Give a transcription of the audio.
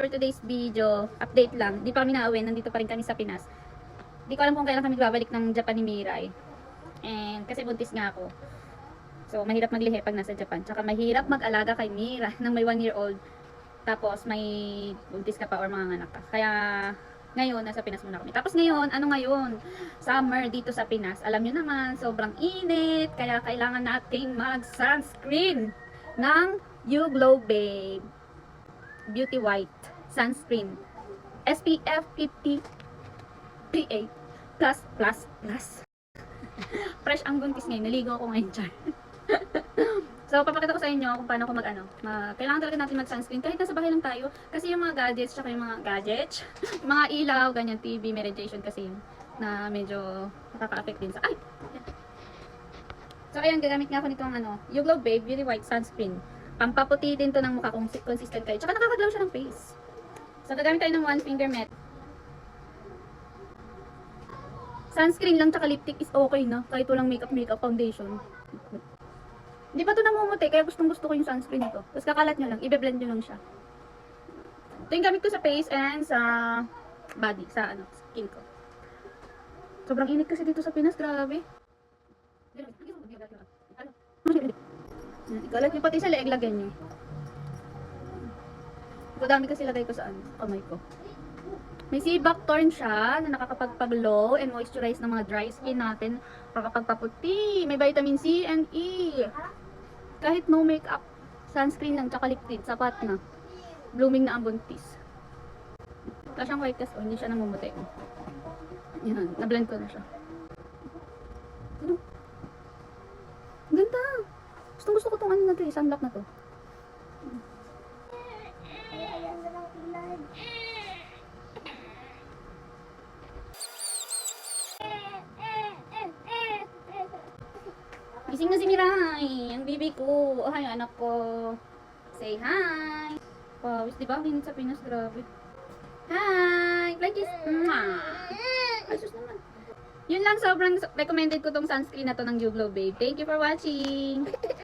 For today's video, update lang. Di pa kami nauwi, nandito pa rin kami sa Pinas. Di ko alam kung kailan kami babalik ng Japan ni Miray. And kasi buntis nga ako. So, mahirap maglihi pag nasa Japan. Tsaka mahirap mag-alaga kay Mira nang may 1-year-old. Tapos may buntis ka pa or mga anak ka. Kaya ngayon, nasa Pinas muna kami. Tapos ngayon, ano ngayon? Summer dito sa Pinas. Alam nyo naman, sobrang init. Kaya kailangan nating mag-sunscreen ng You Glow Babe Beauty White Sunscreen SPF 50 PA+++. Fresh ang buntis ngayon. Naligo ako ngayon dyan. So, papakita ko sa inyo kung paano ko kailangan talaga natin mag-sunscreen kahit nasa bahay lang tayo. Kasi yung mga gadgets, tsaka yung mga gadgets, yung mga ilaw, ganyan, TV, may radiation kasi yun, na medyo nakaka-affect din sa, ay! So, ayan, gagamit nga ako nitong You Glow Babe Beauty White Sunscreen. Pampaputi din to ng mukha kung consistent kayo. Tsaka nakakaglaw siya ng face. So, gagamit tayo ng 1 finger method. Sunscreen lang tsaka lipstick is okay na. Kahit walang makeup foundation. Hindi pa ito namumuti, kaya gustong gusto ko yung sunscreen nito. Tapos kakalat nyo lang, i-blend nyo lang siya. Ito yung gamit ko sa face and sa body, sa skin ko. Sobrang init kasi dito sa Pinas, grabe. Ikalat nyo, pati sa leeg lagyan nyo. Ito dami kasi lagay ko sa kamay ko. May sea buckthorn siya na nakakapagpag-glow and moisturize ng mga dry skin natin. Nakakapagpaputi. May vitamin C and E. Kahit no makeup, sunscreen lang tsaka lip tint, sapat na. Blooming na ang buntis. Wala siyang white cast, hindi siya namumuti. Yan, na-blend ko na siya. Ganda! Gusto ko itong na to, sunblock na to. Gising na si Miray, ang baby ko. Oh, hi, anak ko. Say hi. Wow, diba? Hinit sa Pinas, grabe. Hi! Like this. Ay, sus naman. Yun lang, sobrang recommended ko tong sunscreen na to ng You Glow Babe. Thank you for watching.